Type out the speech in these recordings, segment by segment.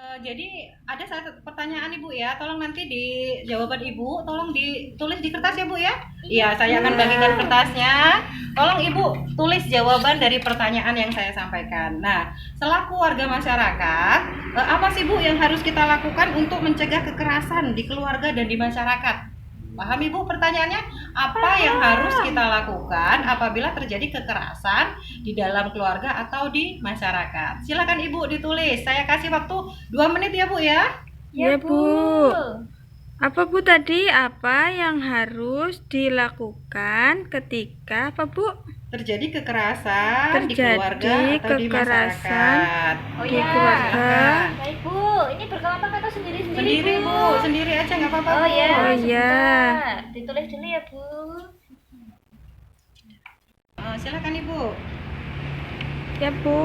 Jadi ada satu pertanyaan Ibu ya, tolong nanti di jawaban Ibu, tolong ditulis di kertas ya Bu ya. Iya, saya akan bagikan kertasnya. Tolong Ibu tulis jawaban dari pertanyaan yang saya sampaikan. Nah, selaku warga masyarakat, apa sih Bu yang harus kita lakukan untuk mencegah kekerasan di keluarga dan di masyarakat? Paham Ibu pertanyaannya? Apa yang harus kita lakukan apabila terjadi kekerasan di dalam keluarga atau di masyarakat? Silakan Ibu ditulis. Saya kasih waktu 2 menit ya Bu ya. Ya, Bu. Apa Bu tadi? Apa yang harus dilakukan ketika apa Bu? Terjadi kekerasan di keluarga atau di kekerasan masyarakat. di keluarga. Baik Bu, ini berkelompok atau sendiri-sendiri Sendiri Bu, sendiri aja nggak apa-apa. Oh Bu. ya, Oh, iya. sebentar. Ditulis dulu ya Bu. Silakan Ibu. Ya Bu.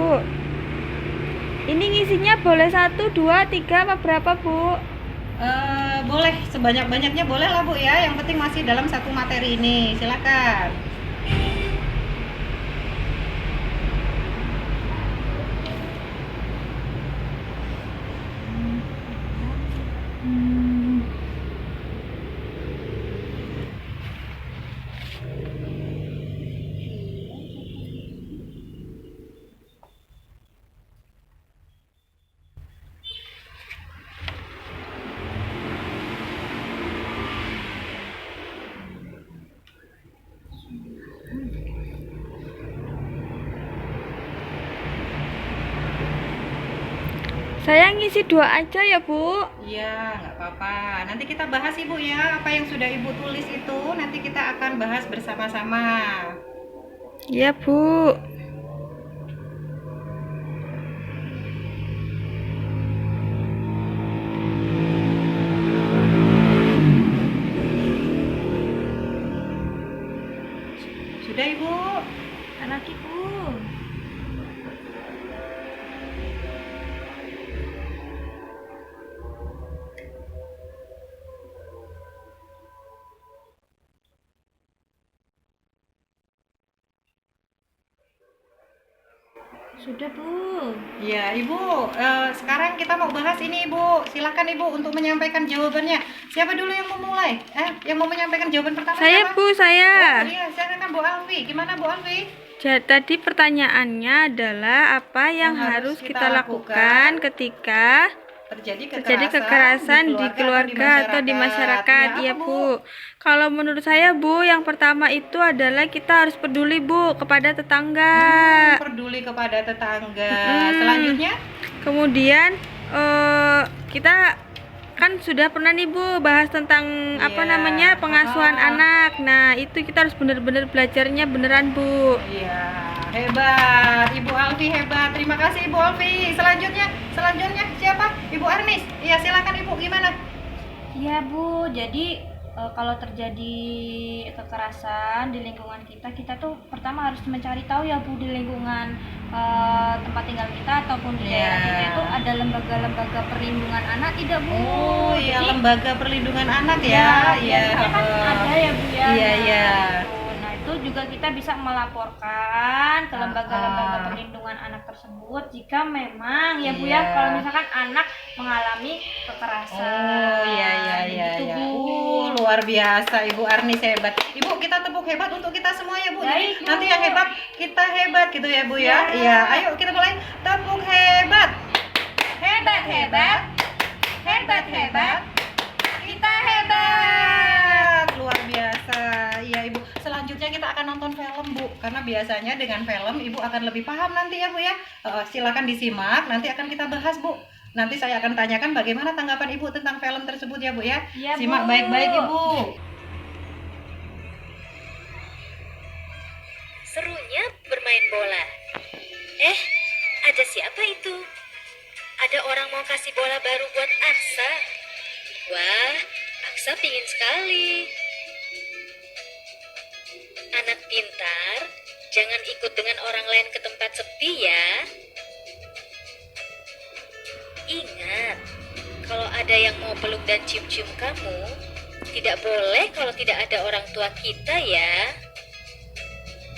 Ini ngisinya boleh 1, 2, 3 apa berapa Bu? Boleh sebanyak-banyaknya boleh lah Bu ya. Yang penting masih dalam satu materi ini. Silakan. Saya ngisi 2 aja ya Bu. Iya, nggak apa-apa. Nanti kita bahas Ibu ya, apa yang sudah Ibu tulis itu nanti kita akan bahas bersama-sama. Ya Bu. Sudah Ibu? Anak Ibu. Sudah Bu. Iya, Ibu. Sekarang kita mau bahas ini, Ibu. Silakan Ibu untuk menyampaikan jawabannya. Siapa dulu yang mau mulai? Yang mau menyampaikan jawaban pertama Saya siapa? Bu, saya. Oh, iya, silakan Bu Alfi. Gimana Bu Alfi? Tadi pertanyaannya adalah apa yang harus kita lakukan ketika terjadi kekerasan di keluarga atau di masyarakat. Iya, Ya apa, Bu. Kalau menurut saya Bu, yang pertama itu adalah kita harus peduli Bu kepada tetangga. Peduli kepada tetangga. Selanjutnya? Kemudian kita kan sudah pernah nih Bu bahas tentang Iya. pengasuhan anak. Nah, itu kita harus benar-benar belajarnya beneran Bu. Iya, hebat. Ibu Alfi hebat. Terima kasih Ibu Alfi. Selanjutnya siapa? Ibu Arnis. Iya, silakan Ibu. Gimana? Ya Bu, jadi kalau terjadi kekerasan di lingkungan kita, kita tuh pertama harus mencari tahu ya Bu, di lingkungan tempat tinggal kita ataupun di daerah kita itu ada lembaga-lembaga perlindungan anak tidak Bu? Oh iya, Jadi, lembaga perlindungan anak ya. biasanya kan ada ya Bu ya. Iya, Nah, iya. Nah itu juga kita bisa melaporkan ke lembaga-lembaga perlindungan anak tersebut jika memang ya Bu Iya. ya, kalau misalkan anak mengalami kekerasan. Oh iya Gitu, iya. Bu. Luar biasa Ibu Arnis hebat. Ibu, kita tepuk hebat untuk kita semua ya Bu. Jadi Baik, Bu. nanti yang hebat kita hebat gitu ya Bu ya. Ya. Iya, ayo kita mulai. Tepuk hebat. Hebat, hebat. Hebat, hebat. Kita hebat. Luar biasa. Iya Ibu. Selanjutnya kita akan nonton film Bu. Karena biasanya dengan film Ibu akan lebih paham nanti ya Bu ya. Silakan disimak. Nanti akan kita bahas Bu. Nanti saya akan tanyakan bagaimana tanggapan Ibu tentang film tersebut ya Bu ya. Iya, Bu. Simak baik-baik Ibu. Serunya bermain bola. Ada siapa itu? Ada orang mau kasih bola baru buat Aksa. Wah, Aksa pingin sekali. Anak pintar, jangan ikut dengan orang lain ke tempat sepi ya. Ingat, kalau ada yang mau peluk dan cium-cium kamu, tidak boleh kalau tidak ada orang tua kita ya.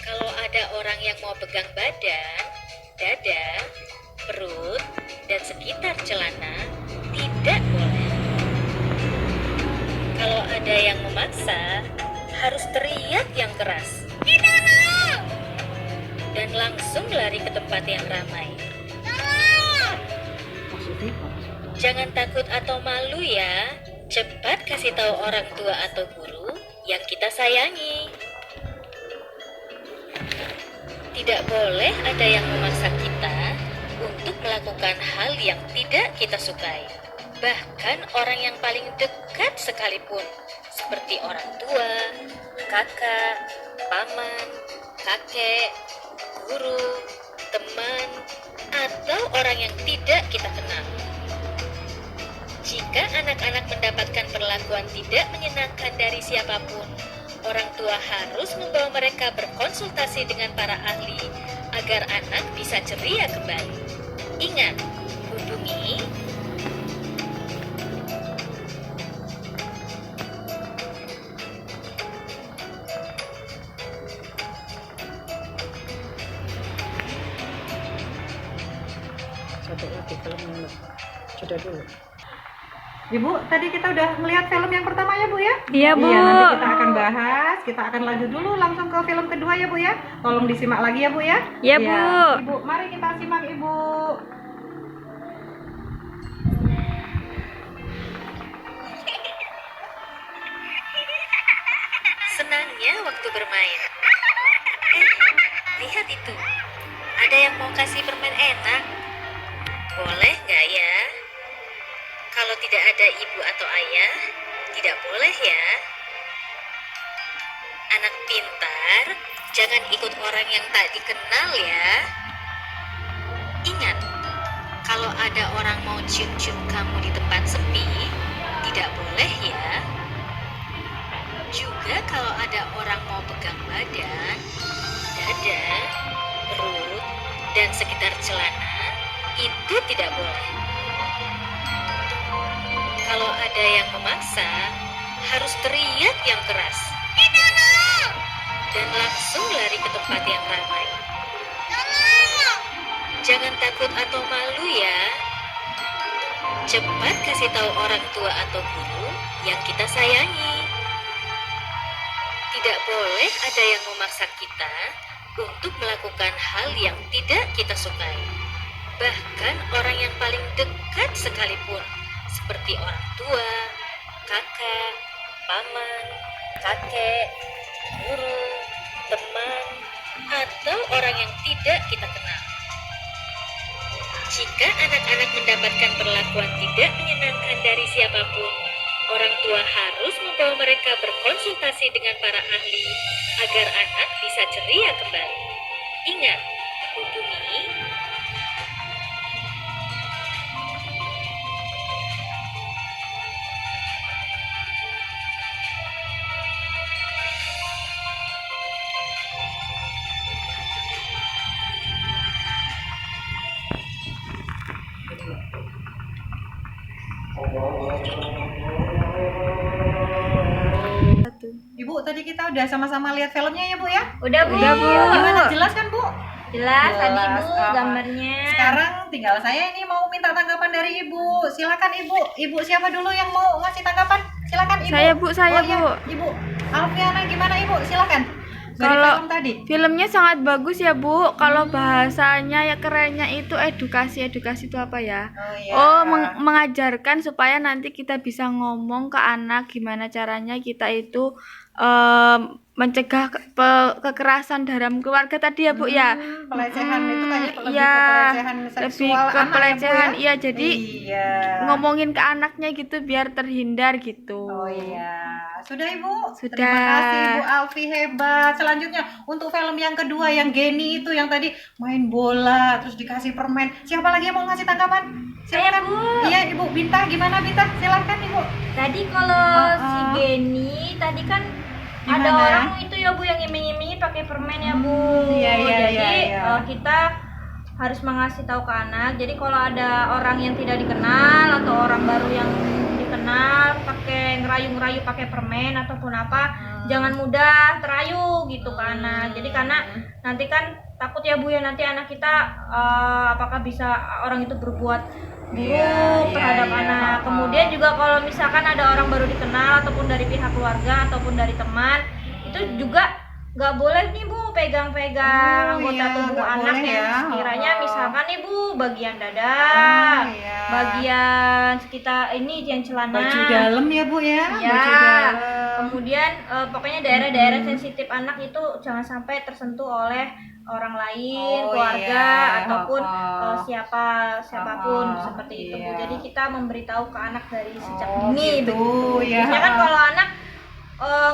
Kalau ada orang yang mau pegang badan, dada, perut, dan sekitar celana, Tidak boleh. Kalau ada yang memaksa, harus teriak yang keras. Tidak mau! Dan langsung lari ke tempat yang ramai. Jangan takut atau malu ya. Cepat kasih tahu orang tua atau guru yang kita sayangi. Tidak boleh ada yang memaksa kita untuk melakukan hal yang tidak kita sukai. Bahkan orang yang paling dekat sekalipun, seperti orang tua, kakak, paman, kakek, guru, teman, atau orang yang tidak kita kenal. Jika anak-anak mendapatkan perlakuan tidak menyenangkan dari siapapun, orang tua harus membawa mereka berkonsultasi dengan para ahli agar anak bisa ceria kembali. Ingat, hubungi Ibu, tadi kita udah melihat film yang pertama ya Bu ya? Iya, Bu. Iya, nanti kita akan bahas, kita akan lanjut dulu langsung ke film kedua ya Bu ya. Tolong disimak lagi ya Bu ya. Iya, Bu. Ibu, mari kita simak Ibu. senangnya waktu bermain. Lihat itu. Ada yang mau kasih permen enak. Boleh nggak ya? Kalau tidak ada ibu atau ayah, tidak boleh ya. Anak pintar, jangan ikut orang yang tak dikenal ya. Ingat, kalau ada orang mau cium-cium kamu di tempat sepi, tidak boleh ya. Juga kalau ada orang mau pegang badan, dada, perut, dan sekitar celana, itu tidak boleh. Kalau ada yang memaksa, harus teriak yang keras. Tidak mau! Dan langsung lari ke tempat yang ramai. Jangan takut atau malu ya. Cepat kasih tahu orang tua atau guru yang kita sayangi. Tidak boleh ada yang memaksa kita untuk melakukan hal yang tidak kita sukai. Bahkan orang yang paling dekat sekalipun, seperti orang tua, kakak, paman, kakek, guru, teman, atau orang yang tidak kita kenal. Jika anak-anak mendapatkan perlakuan tidak menyenangkan dari siapapun, orang tua harus membawa mereka berkonsultasi dengan para ahli agar anak bisa ceria kembali. Ingat, hubungi Ibu, tadi kita udah sama-sama lihat filmnya ya Bu ya? Udah, Bu. Udah, Bu. Gimana, jelas kan Bu? Jelas tadi, Jelas. Bu, gambarnya. Sekarang tinggal saya ini mau minta tanggapan dari Ibu. Silakan Ibu. Ibu siapa dulu yang mau ngasih tanggapan? Silakan Ibu. Saya, Bu, saya, Oh, iya. Bu. Ibu Alfiana gimana Ibu? Silakan. Dari Kalau film tadi. filmnya sangat bagus ya, Bu. Kalau bahasanya ya kerennya itu edukasi. Edukasi itu apa ya? Oh iya. Oh, mengajarkan supaya nanti kita bisa ngomong ke anak gimana caranya kita itu mencegah kekerasan dalam keluarga tadi ya, Bu ya. Pelecehan itu kayaknya lebih Iya, ke pelecehan lebih seksual ke anak pelecehan. ya, Bu ya? Iya, jadi Iya. ngomongin ke anaknya gitu biar terhindar gitu. Oh iya. Sudah Ibu? Sudah. Terima kasih Ibu Alfi, hebat. Selanjutnya untuk film yang kedua yang Geni itu yang tadi main bola terus dikasih permen. Siapa lagi yang mau ngasih tanggapan? Silakan. Bu. Iya Ibu, Binta gimana Binta? Silakan Ibu. Tadi kalau si Geni tadi kan ada Gimana? orang itu ya Bu yang iming-imingi pakai permen ya Bu. Iya, iya, Jadi iya, iya. kita harus mengasih tahu ke anak. Jadi kalau ada orang yang tidak dikenal atau orang baru yang dikenal pakai ngerayu-ngerayu pakai permen ataupun apa, jangan mudah terayu gitu ke anak. Jadi karena nanti kan takut ya Bu ya nanti anak kita apakah bisa orang itu berbuat buruk Iya, iya, terhadap iya. anak. Kemudian juga kalau misalkan ada orang baru dikenal ataupun dari pihak keluarga ataupun dari teman, itu juga nggak boleh nih Bu pegang-pegang Oh, anggota iya, tubuh nggak anak boleh yang ya. sekiranya Oh. misalkan nih Bu bagian dada, iya. bagian sekitar ini yang celana, Baju dalam ya Bu ya. Ya, Baju dalam. kemudian pokoknya daerah-daerah sensitif anak itu jangan sampai tersentuh oleh orang lain, Oh, keluarga iya. ataupun Oh. siapapun Oh, seperti itu Bu. iya. Jadi kita memberitahu ke anak dari sejak Oh, dini gitu, begitu. ya. Biasanya kan kalau anak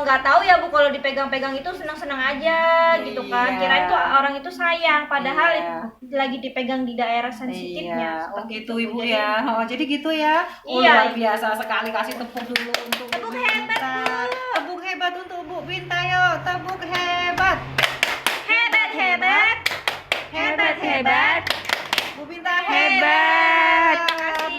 nggak tahu ya Bu, kalau dipegang-pegang itu senang-senang aja gitu kan. Iya. Kirain tuh orang itu sayang, padahal Iya. lagi dipegang di daerah sensitifnya. Iya, oh seperti gitu itu, Bu. Ibu Jadi, ya. Oh, jadi gitu ya. Oh, Iya. luar biasa sekali, kasih tepuk dulu untuk Tepuk Ibu hebat, Binta. Bu. Tepuk hebat untuk Bu Binta yuk. Tepuk hebat. Hebat, hebat. Hebat, hebat. Bu Binta Hebat.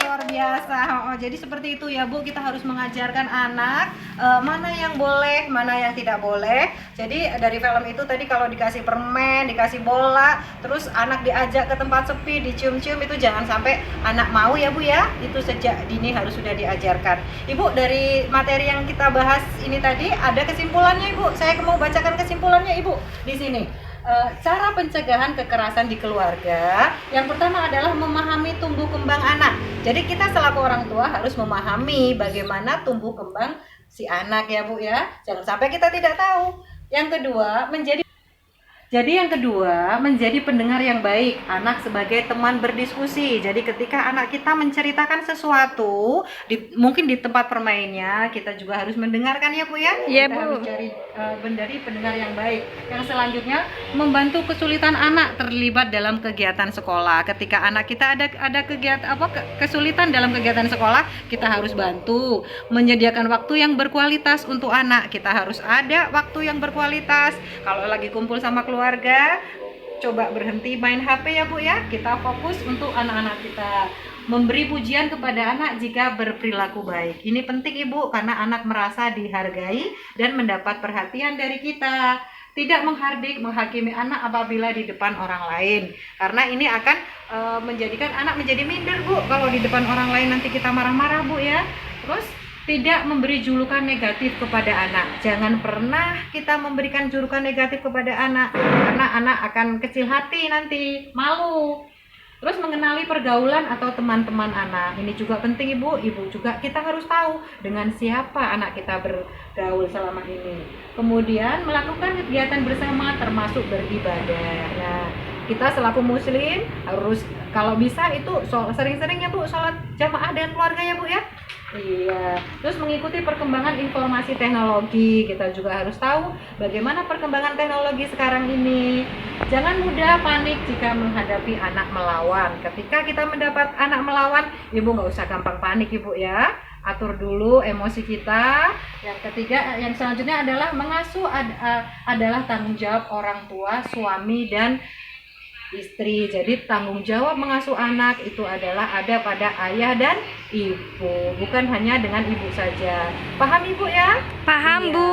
Luar biasa. Oh, jadi seperti itu ya Bu, kita harus mengajarkan anak mana yang boleh, mana yang tidak boleh. Jadi dari film itu tadi kalau dikasih permen, dikasih bola, terus anak diajak ke tempat sepi, dicium-cium, itu jangan sampai anak mau ya Bu ya. Itu sejak dini harus sudah diajarkan. Ibu, dari materi yang kita bahas ini tadi ada kesimpulannya Ibu. Saya mau bacakan kesimpulannya Ibu di sini. Cara pencegahan kekerasan di keluarga, yang pertama adalah memahami tumbuh kembang anak. Jadi kita selaku orang tua harus memahami bagaimana tumbuh kembang si anak ya Bu ya. Jangan sampai kita tidak tahu. Yang kedua, yang kedua, menjadi pendengar yang baik. Anak sebagai teman berdiskusi. Jadi ketika anak kita menceritakan sesuatu, mungkin di tempat permainnya, kita juga harus mendengarkan ya Bu ya. Iya, Kita Bu. harus menjadi pendengar yang baik. Yang selanjutnya, membantu kesulitan anak terlibat dalam kegiatan sekolah. Ketika anak kita ada kegiatan kesulitan dalam kegiatan sekolah, kita harus bantu. Menyediakan waktu yang berkualitas untuk anak. Kita harus ada waktu yang berkualitas. Kalau lagi kumpul sama keluarga, coba berhenti main HP ya Bu ya. Kita fokus untuk anak-anak kita. Memberi pujian kepada anak jika berperilaku baik. Ini penting Ibu, karena anak merasa dihargai dan mendapat perhatian dari kita. Tidak menghardik, menghakimi anak apabila di depan orang lain. Karena ini akan menjadikan anak menjadi minder Bu. Kalau di depan orang lain nanti kita marah-marah Bu ya. Terus tidak memberi julukan negatif kepada anak. Jangan pernah kita memberikan julukan negatif kepada anak, karena anak akan kecil hati nanti, malu. Terus mengenali pergaulan atau teman-teman anak. Ini juga penting Ibu. Ibu juga kita harus tahu dengan siapa anak kita bergaul selama ini. Kemudian melakukan kegiatan bersama termasuk beribadah. Nah, kita selaku muslim harus kalau bisa itu sering-sering ya Bu sholat jamaah dengan keluarga ya Bu ya. Iya, terus mengikuti perkembangan informasi teknologi, kita juga harus tahu bagaimana perkembangan teknologi sekarang ini. Jangan mudah panik jika menghadapi anak melawan. Ketika kita mendapat anak melawan, Ibu nggak usah gampang panik Ibu ya. Atur dulu emosi kita. Yang ketiga, yang selanjutnya adalah mengasuh adalah tanggung jawab orang tua, suami dan istri. Jadi tanggung jawab mengasuh anak itu adalah ada pada ayah dan ibu, bukan hanya dengan ibu saja. Paham Ibu ya? Paham, Iya. Bu.